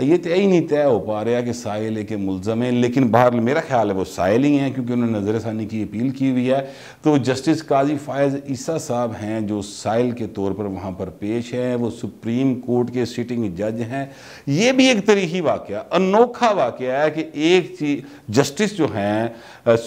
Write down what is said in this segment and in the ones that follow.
یہ طے ہی نہیں طے ہو پا رہا کہ سائل ہے کہ ملزم ہے، لیکن بہرحال میرا خیال ہے وہ سائل ہی ہیں کیونکہ انہوں نے نظر ثانی کی اپیل کی ہوئی ہے۔ تو جسٹس قاضی فائز عیسیٰ صاحب ہیں جو سائل کے طور پر وہاں پر پیش ہیں، وہ سپریم کورٹ کے سٹنگ جج ہیں۔ یہ بھی ایک تاریخی واقعہ، انوکھا واقعہ ہے کہ ایک جسٹس جو ہیں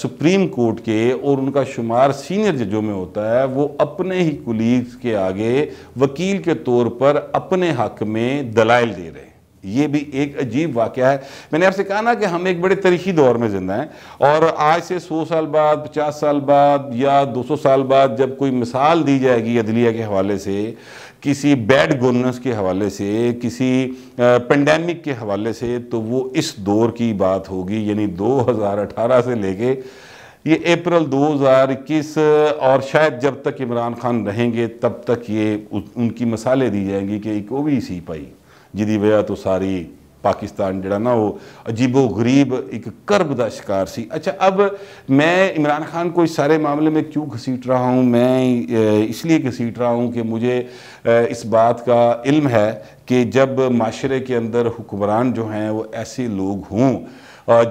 سپریم کورٹ کے اور ان کا شمار سینئر ججوں میں ہوتا ہے، وہ اپنے ہی کولیگز کے آگے وکیل کے طور پر اپنے حق میں دلائل دے رہے ہیں۔ یہ بھی ایک عجیب واقعہ ہے۔ میں نے آپ سے کہا نا کہ ہم ایک بڑے تاریخی دور میں زندہ ہیں، اور آج سے 100 سال بعد، 50 سال بعد یا 200 سال بعد جب کوئی مثال دی جائے گی عدلیہ کے حوالے سے، کسی بیڈ گورننس کے حوالے سے، کسی پینڈیمک کے حوالے سے، تو وہ اس دور کی بات ہوگی، یعنی 2018 سے لے کے یہ اپریل 2021، اور شاید جب تک عمران خان رہیں گے تب تک یہ ان کی مثالیں دی جائیں گی کہ ایک وہ بھی سی پائی جدی وجہ تو ساری پاکستان جڑا نا وہ عجیب و غریب ایک کرب دا شکار سی۔ اچھا، اب میں عمران خان کو اس سارے معاملے میں کیوں گھسیٹ رہا ہوں؟ میں اس لیے گھسیٹ رہا ہوں کہ مجھے اس بات کا علم ہے کہ جب معاشرے کے اندر حکمران جو ہیں وہ ایسے لوگ ہوں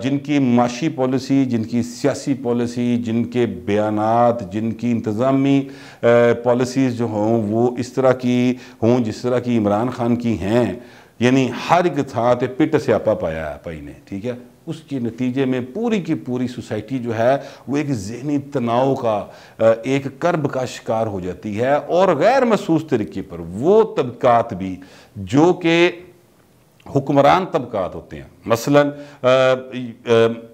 جن کی معاشی پالیسی، جن کی سیاسی پالیسی، جن کے بیانات، جن کی انتظامی پالیسیز جو ہوں وہ اس طرح کی ہوں جس طرح کی عمران خان کی ہیں، یعنی ہر ایک تھا تے پٹ سے آپا پایا ہے پائی نے، ٹھیک ہے، اس کے نتیجے میں پوری کی پوری سوسائٹی جو ہے وہ ایک ذہنی تناؤ کا، ایک کرب کا شکار ہو جاتی ہے، اور غیر محسوس طریقے پر وہ طبقات بھی جو کہ حکمران طبقات ہوتے ہیں، مثلا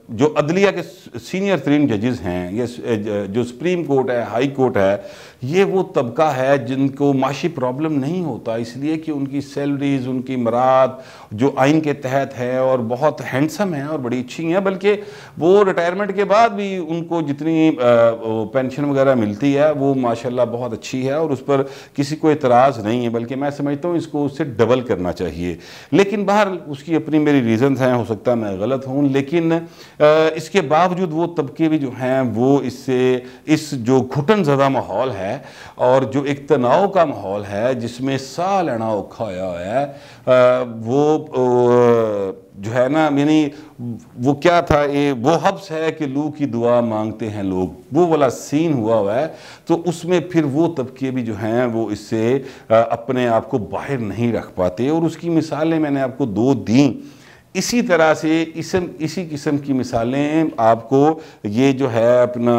جو عدلیہ کے سینئر ترین ججز ہیں، یہ جو سپریم کورٹ ہے، ہائی کورٹ ہے، یہ وہ طبقہ ہے جن کو معاشی پرابلم نہیں ہوتا، اس لیے کہ ان کی سیلریز، ان کی مراد جو آئین کے تحت ہے اور بہت ہینڈسم ہیں اور بڑی اچھی ہیں، بلکہ وہ ریٹائرمنٹ کے بعد بھی ان کو جتنی پینشن وغیرہ ملتی ہے وہ ماشاءاللہ بہت اچھی ہے، اور اس پر کسی کو اعتراض نہیں ہے، بلکہ میں سمجھتا ہوں اس کو اس سے ڈبل کرنا چاہیے۔ لیکن باہر اس کی اپنی میری ریزنز ہیں، ہو سکتا ہے میں غلط ہوں، لیکن اس کے باوجود وہ طبقے بھی جو ہیں وہ اس جو گھٹن زدہ ماحول ہے اور جو ایک تناؤ کا ماحول ہے جس میں ساہ لینا اوکھا ہوا ہے، وہ جو ہے نا، یعنی وہ کیا تھا، وہ حبس ہے کہ لو کی دعا مانگتے ہیں لوگ، وہ والا سین ہوا ہے، تو اس میں پھر وہ طبقے بھی جو ہیں وہ اس سے اپنے آپ کو باہر نہیں رکھ پاتے، اور اس کی مثالیں میں نے آپ کو 2 دیں۔ اسی طرح سے اسی قسم کی مثالیں آپ کو یہ جو ہے اپنا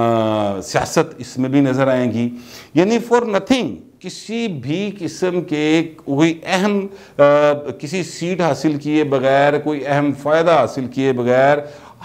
سیاست اس میں بھی نظر آئیں گی، یعنی فور نتھنگ، کسی بھی قسم کے کوئی اہم کسی سیٹ حاصل کیے بغیر، کوئی اہم فائدہ حاصل کیے بغیر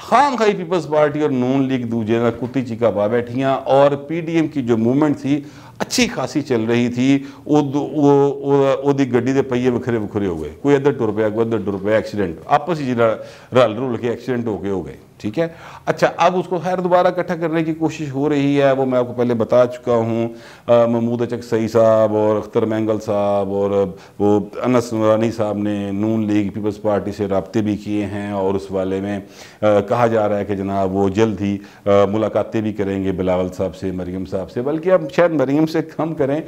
خام خواہی پیپلز پارٹی اور نون لیگ دوجے نہ کتی چیکا پا بیٹھیاں، اور پی ڈی ایم کی جو موومنٹ تھی اچھی خاصی چل رہی تھی، وہ دی گڈی دے پہیے وکھرے ہو گئے، کوئی ادھر ٹر پیا، کوئی ادھر ٹر پیا، ایکسیڈنٹ آپس ہی رل کے ایکسیڈنٹ ہو گئے، ٹھیک ہے۔ اچھا، اب اس کو خیر دوبارہ اکٹھا کرنے کی کوشش ہو رہی ہے، وہ میں آپ کو پہلے بتا چکا ہوں، محمود اچک سعید صاحب اور اختر مینگل صاحب اور وہ انس نورانی صاحب نے نون لیگ پیپلز پارٹی سے رابطے بھی کیے ہیں، اور اس والے میں کہا جا رہا ہے کہ جناب وہ جلد ہی ملاقاتیں بھی کریں گے بلاول صاحب سے، مریم صاحب سے، بلکہ اب شاید مریم سے کم کریں،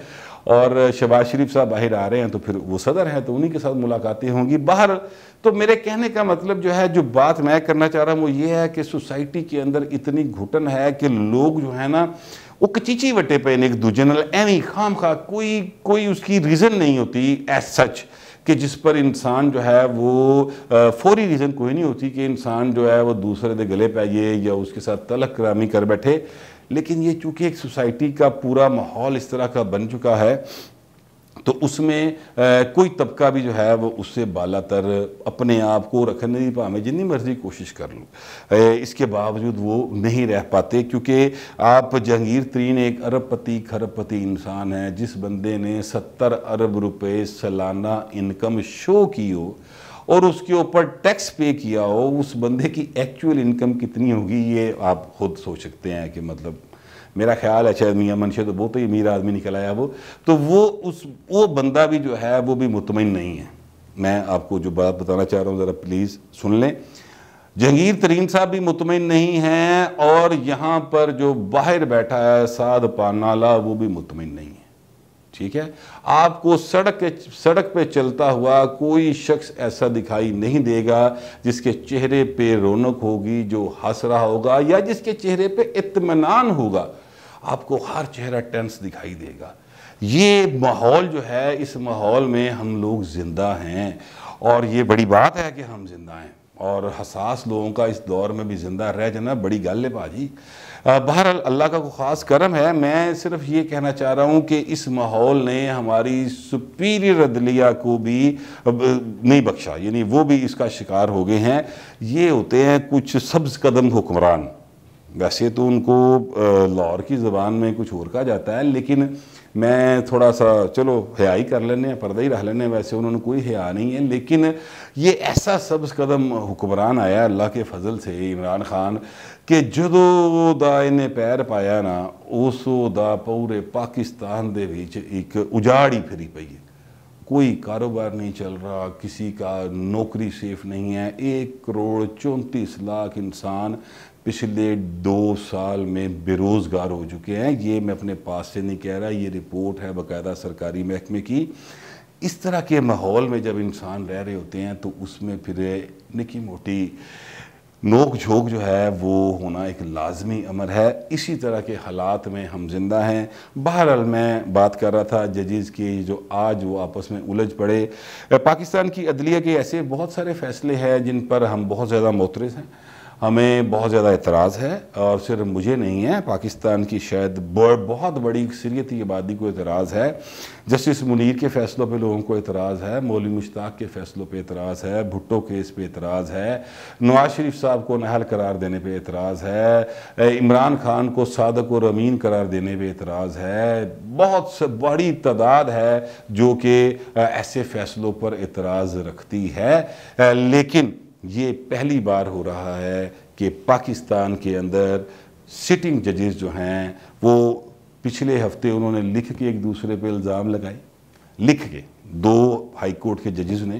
اور شہباز شریف صاحب باہر آ رہے ہیں تو پھر وہ صدر ہیں تو انہی کے ساتھ ملاقاتیں ہوں گی۔ باہر تو میرے کہنے کا مطلب جو ہے، جو بات میں کرنا چاہ رہا ہوں وہ یہ ہے کہ سوسائٹی کے اندر اتنی گھٹن ہے کہ لوگ جو ہے نا وہ کچیچی وٹے پہ ایک دوجے نال ایویں خام خواہ، کوئی اس کی ریزن نہیں ہوتی ایز سچ کہ جس پر انسان جو ہے وہ فوری ریزن کوئی نہیں ہوتی کہ انسان جو ہے وہ دوسرے دے گلے پائیے یا اس کے ساتھ تلق کرامی کر بیٹھے، لیکن یہ چونکہ ایک سوسائٹی کا پورا ماحول اس طرح کا بن چکا ہے تو اس میں کوئی طبقہ بھی جو ہے وہ اس سے بالا تر اپنے آپ کو رکھنے کی پا میں جتنی مرضی کوشش کر لوں، اس کے باوجود وہ نہیں رہ پاتے، کیونکہ آپ جہانگیر ترین ایک ارب پتی کھرب پتی انسان ہے، جس بندے نے 70 ارب روپے سالانہ انکم شو کی ہو اور اس کے اوپر ٹیکس پے کیا ہو، اس بندے کی ایکچول انکم کتنی ہوگی یہ آپ خود سوچ سکتے ہیں کہ مطلب میرا خیال ہے شاید میاں منشے تو بہت ہی امیر آدمی نکل آیا وہ بندہ بھی جو ہے وہ بھی مطمئن نہیں ہے۔ میں آپ کو جو بات بتانا چاہ رہا ہوں ذرا پلیز سن لیں، جہانگیر ترین صاحب بھی مطمئن نہیں ہیں، اور یہاں پر جو باہر بیٹھا ہے سعد پانالا وہ بھی مطمئن نہیں ہے، ٹھیک ہے، آپ کو سڑک پہ چلتا ہوا کوئی شخص ایسا دکھائی نہیں دے گا جس کے چہرے پہ رونق ہوگی، جو ہنس رہا ہوگا یا جس کے چہرے پہ اطمینان ہوگا۔ آپ کو ہر چہرہ ٹینس دکھائی دے گا۔ یہ ماحول جو ہے، اس ماحول میں ہم لوگ زندہ ہیں، اور یہ بڑی بات ہے کہ ہم زندہ ہیں، اور حساس لوگوں کا اس دور میں بھی زندہ رہ جانا بڑی گل ہے باجی۔ بہرحال اللہ کا کوئی خاص کرم ہے۔ میں صرف یہ کہنا چاہ رہا ہوں کہ اس ماحول نے ہماری سپیریئر عدلیہ کو بھی نہیں بخشا، یعنی وہ بھی اس کا شکار ہو گئے ہیں۔ یہ ہوتے ہیں کچھ سبز قدم حکمران، ویسے تو ان کو لاہور کی زبان میں کچھ اور کہا جاتا ہے، لیکن میں تھوڑا سا چلو حیا ہی کر لینے ہیں، پردہ ہی رہ لینے ہیں، ویسے انہوں نے کوئی حیا نہیں ہے، لیکن یہ ایسا سبز قدم حکمران آیا اللہ کے فضل سے، عمران خان، کہ جدو دا انہیں پیر پایا نا، اسو دا پورے پاکستان دے وچ ایک اجاڑ ہی پھری پئی ہے۔ کوئی کاروبار نہیں چل رہا، کسی کا نوکری سیف نہیں ہے۔ 1,34,00,000 انسان پچھلے 2 سال میں بے روزگار ہو چکے ہیں۔ یہ میں اپنے پاس سے نہیں کہہ رہا، یہ رپورٹ ہے باقاعدہ سرکاری محکمے کی۔ اس طرح کے ماحول میں جب انسان رہ رہے ہوتے ہیں تو اس میں پھر نکی موٹی نوک جھوک جو ہے وہ ہونا ایک لازمی امر ہے۔ اسی طرح کے حالات میں ہم زندہ ہیں۔ بہرحال میں بات کر رہا تھا ججز کی، جو آج وہ آپس میں الجھ پڑے۔ پاکستان کی عدلیہ کے ایسے بہت سارے فیصلے ہیں جن پر ہم بہت زیادہ معترض ہیں، ہمیں بہت زیادہ اعتراض ہے، اور صرف مجھے نہیں ہے، پاکستان کی شاید بہت بڑی اکثریتی آبادی کو اعتراض ہے۔ جسٹس منیر کے فیصلوں پہ لوگوں کو اعتراض ہے، مولوی مشتاق کے فیصلوں پہ اعتراض ہے، بھٹو کیس پہ اعتراض ہے، نواز شریف صاحب کو نااہل قرار دینے پہ اعتراض ہے، عمران خان کو صادق اور امین قرار دینے پہ اعتراض ہے۔ بہت بڑی تعداد ہے جو کہ ایسے فیصلوں پر اعتراض رکھتی ہے، لیکن یہ پہلی بار ہو رہا ہے کہ پاکستان کے اندر سٹنگ ججز جو ہیں وہ پچھلے ہفتے انہوں نے لکھ کے ایک دوسرے پہ الزام لگائے، لکھ کے 2 ہائی کورٹ کے ججز نے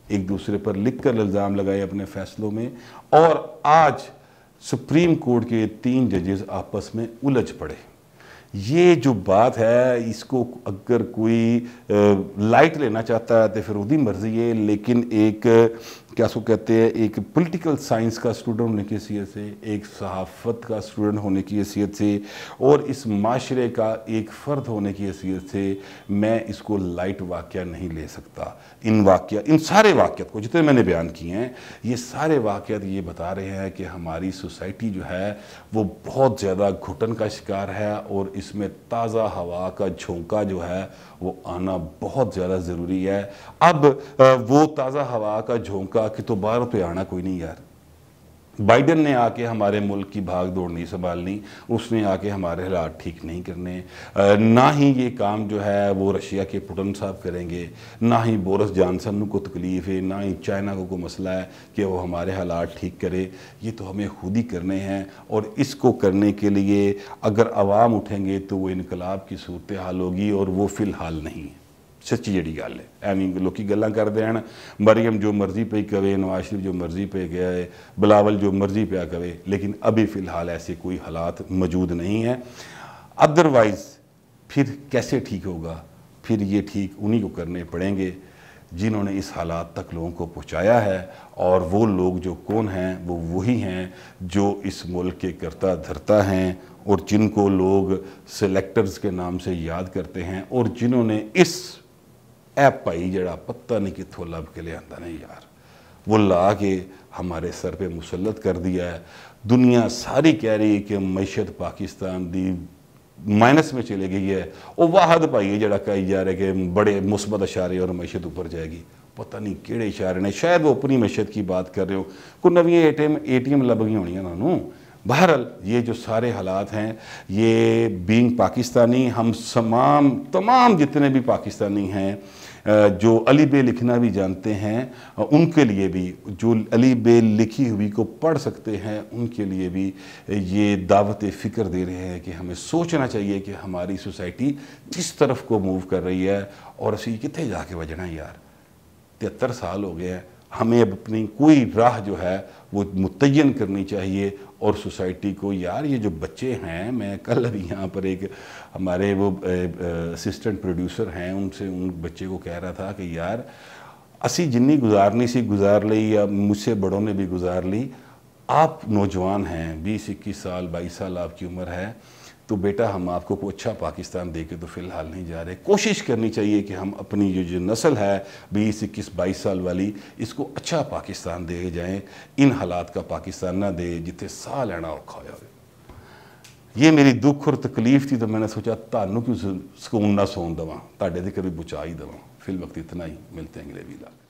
ایک دوسرے پر لکھ کر الزام لگائے اپنے فیصلوں میں، اور آج سپریم کورٹ کے 3 ججز آپس میں الجھ پڑے۔ یہ جو بات ہے، اس کو اگر کوئی لائٹ لینا چاہتا ہے تو پھر وہی مرضی ہے، لیکن ایک کیا سو کہتے ہیں، ایک پولیٹیکل سائنس کا اسٹوڈنٹ ہونے کی حیثیت سے، ایک صحافت کا اسٹوڈنٹ ہونے کی حیثیت سے، اور اس معاشرے کا ایک فرد ہونے کی حیثیت سے میں اس کو لائٹ واقعہ نہیں لے سکتا۔ ان سارے واقعات کو جتنے میں نے بیان کیے ہیں، یہ سارے واقعات یہ بتا رہے ہیں کہ ہماری سوسائٹی جو ہے وہ بہت زیادہ گھٹن کا شکار ہے، اور اس میں تازہ ہوا کا جھونکا جو ہے وہ آنا بہت زیادہ ضروری ہے۔ اب وہ تازہ ہوا کا جھونکا کہ تو باہر پہ آنا کوئی نہیں یار۔ بائیڈن نے آ کے ہمارے ملک کی بھاگ دوڑ نہیں سنبھالنی، اس نے آ کے ہمارے حالات ٹھیک نہیں کرنے، نہ ہی یہ کام جو ہے وہ رشیا کے پوٹن صاحب کریں گے، نہ ہی بورس جانسن کو تکلیف ہے، نہ ہی چائنا کو کوئی مسئلہ ہے کہ وہ ہمارے حالات ٹھیک کرے۔ یہ تو ہمیں خود ہی کرنے ہیں، اور اس کو کرنے کے لیے اگر عوام اٹھیں گے تو وہ انقلاب کی صورتحال ہوگی، اور وہ فی الحال نہیں ہے۔ سچی جڑی گل ہے، ایویں لوکی گلاں کردے ہیں، مریم جو مرضی پہ کہے، نواز شریف جو مرضی پہ گئے، بلاول جو مرضی پہ کہے، لیکن ابھی فی الحال ایسے کوئی حالات موجود نہیں ہیں۔ ادروائز پھر کیسے ٹھیک ہوگا؟ پھر یہ ٹھیک انہی کو کرنے پڑیں گے جنہوں نے اس حالات تک لوگوں کو پہنچایا ہے، اور وہ لوگ جو کون ہیں، وہ وہی ہیں جو اس ملک کے کرتا دھرتا ہیں، اور جن کو لوگ سلیکٹرز کے نام سے یاد کرتے ہیں، اور جنہوں نے اس ایپ پائی جڑا پتہ نہیں کتھوں لب کے لے آندا نہیں یار، وہ لا کے ہمارے سر پہ مسلط کر دیا ہے۔ دنیا ساری کہہ رہی ہے کہ معیشت پاکستان دی مائنس میں چلے گئی ہے، وہ واحد پائی ہے جڑا کہی جا رہا ہے کہ بڑے مثبت اشارے اور معیشت اوپر جائے گی۔ پتہ نہیں کیڑے اشارے نے، شاید وہ اپنی معیشت کی بات کر رہے ہو، کوئی نویں اے ٹی ایم لب گئی ہونی انہوں۔ بہرحال یہ جو سارے حالات ہیں، یہ بینگ پاکستانی، ہم تمام جتنے بھی پاکستانی ہیں جو علی بے لکھنا بھی جانتے ہیں، ان کے لیے بھی، جو علی بے لکھی ہوئی کو پڑھ سکتے ہیں، ان کے لیے بھی یہ دعوت فکر دے رہے ہیں کہ ہمیں سوچنا چاہیے کہ ہماری سوسائٹی کس طرف کو موو کر رہی ہے، اور اسی کتنے جا کے وجنا ہے یار۔ 73 سال ہو گئے ہیں، ہمیں اب اپنی کوئی راہ جو ہے وہ متعین کرنی چاہیے، اور سوسائٹی کو یار یہ جو بچے ہیں، میں کل ابھی یہاں پر ایک ہمارے وہ اسسٹنٹ پروڈیوسر ہیں، ان سے ان بچے کو کہہ رہا تھا کہ یار اسی جنی گزارنی سی گزار لی، یا مجھ سے بڑوں نے بھی گزار لی، آپ نوجوان ہیں، 20-21 سال 22 سال آپ کی عمر ہے، تو بیٹا ہم آپ کو کوئی اچھا پاکستان دے کے تو فی الحال نہیں جا رہے۔ کوشش کرنی چاہیے کہ ہم اپنی جو نسل ہے 20-21-22 سال والی، اس کو اچھا پاکستان دے جائیں، ان حالات کا پاکستان نہ دے جتنے سا لینا اوکھا ہوئے۔ یہ میری دکھ اور تکلیف تھی، تو میں نے سوچا تانوں کیوں سکون نہ سون دواں، تاڑے دے کبھی بچا ہی دواں۔ فی الوقت اتنا ہی، ملتے ہیں اگلے ویلاگ۔